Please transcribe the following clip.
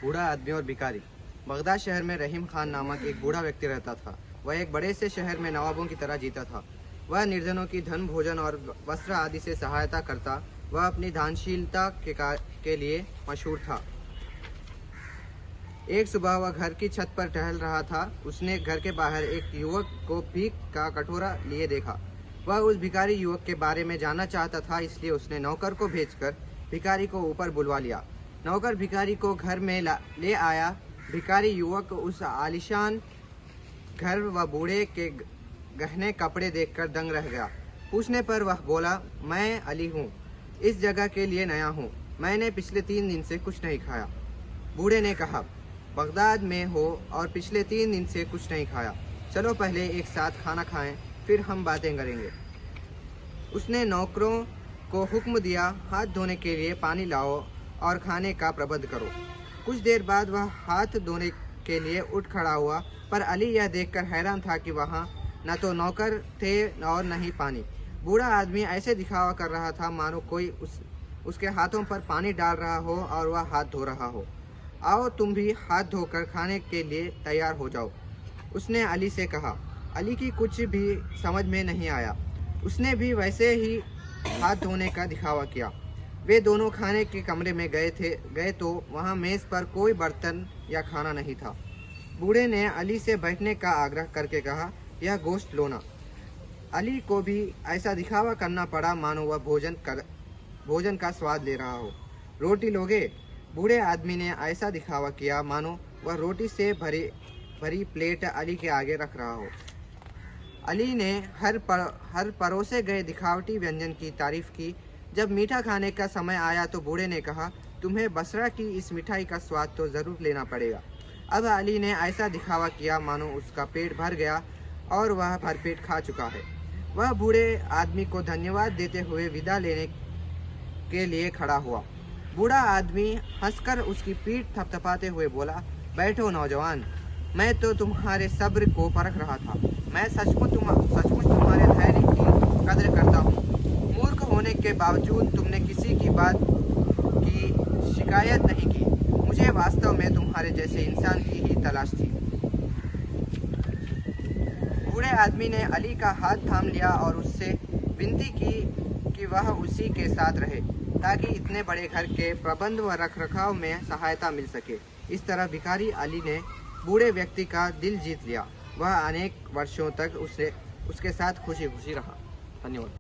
बूढ़ा आदमी और भिखारी। बगदाद शहर में रहीम खान नामक एक बूढ़ा व्यक्ति रहता था। वह एक बड़े से शहर में नवाबों की तरह जीता था। वह निर्धनों की धन, भोजन और वस्त्र आदि से सहायता करता। वह अपनी दानशीलता के लिए मशहूर था। एक सुबह वह घर की छत पर टहल रहा था। उसने घर के बाहर एक युवक को भीख का कटोरा लिए देखा। वह उस भिखारी युवक के बारे में जानना चाहता था, इसलिए उसने नौकर को भेजकर भिखारी को ऊपर बुलवा लिया। नौकर भिखारी को घर में ले आया। भिखारी युवक उस आलीशान घर व बूढ़े के गहने कपड़े देखकर दंग रह गया। पूछने पर वह बोला, मैं अली हूँ, इस जगह के लिए नया हूँ। मैंने पिछले 3 दिन से कुछ नहीं खाया। बूढ़े ने कहा, बगदाद में हो और पिछले 3 दिन से कुछ नहीं खाया। चलो पहले एक साथ खाना खाएं, फिर हम बातें करेंगे। उसने नौकरों को हुक्म दिया, हाथ धोने के लिए पानी लाओ और खाने का प्रबंध करो। कुछ देर बाद वह हाथ धोने के लिए उठ खड़ा हुआ, पर अली यह देखकर हैरान था कि वहाँ न तो नौकर थे और न ही पानी। बूढ़ा आदमी ऐसे दिखावा कर रहा था मानो कोई उसके हाथों पर पानी डाल रहा हो और वह हाथ धो रहा हो। आओ तुम भी हाथ धोकर खाने के लिए तैयार हो जाओ, उसने अली से कहा। अली की कुछ भी समझ में नहीं आया। उसने भी वैसे ही हाथ धोने का दिखावा किया। वे दोनों खाने के कमरे में गए तो वहाँ मेज़ पर कोई बर्तन या खाना नहीं था। बूढ़े ने अली से बैठने का आग्रह करके कहा, यह गोश्त लो ना। अली को भी ऐसा दिखावा करना पड़ा मानो वह भोजन का स्वाद ले रहा हो। रोटी लोगे? बूढ़े आदमी ने ऐसा दिखावा किया मानो वह रोटी से भरी प्लेट अली के आगे रख रहा हो। अली ने हर परोसे गए दिखावटी व्यंजन की तारीफ की। जब मीठा खाने का समय आया तो बूढ़े ने कहा, तुम्हें बसरा की इस मिठाई का स्वाद तो ज़रूर लेना पड़ेगा। अब अली ने ऐसा दिखावा किया मानो उसका पेट भर गया और वह भरपेट खा चुका है। वह बूढ़े आदमी को धन्यवाद देते हुए विदा लेने के लिए खड़ा हुआ। बूढ़ा आदमी हंसकर उसकी पीठ थपथपाते हुए बोला, बैठो नौजवान, मैं तो तुम्हारे सब्र को परख रहा था। मैं सचमुच तुम्हारे धैर्य की कदर करता हूँ। मूर्ख होने के बावजूद तुमने किसी की बात की शिकायत नहीं की। मुझे वास्तव में तुम्हारे जैसे इंसान की ही तलाश थी। बूढ़े आदमी ने अली का हाथ थाम लिया और उससे विनती की कि वह उसी के साथ रहे, ताकि इतने बड़े घर के प्रबंध व रखरखाव में सहायता मिल सके। इस तरह भिखारी अली ने बूढ़े व्यक्ति का दिल जीत लिया। वह अनेक वर्षों तक उसके साथ खुशी खुशी रहा। धन्यवाद।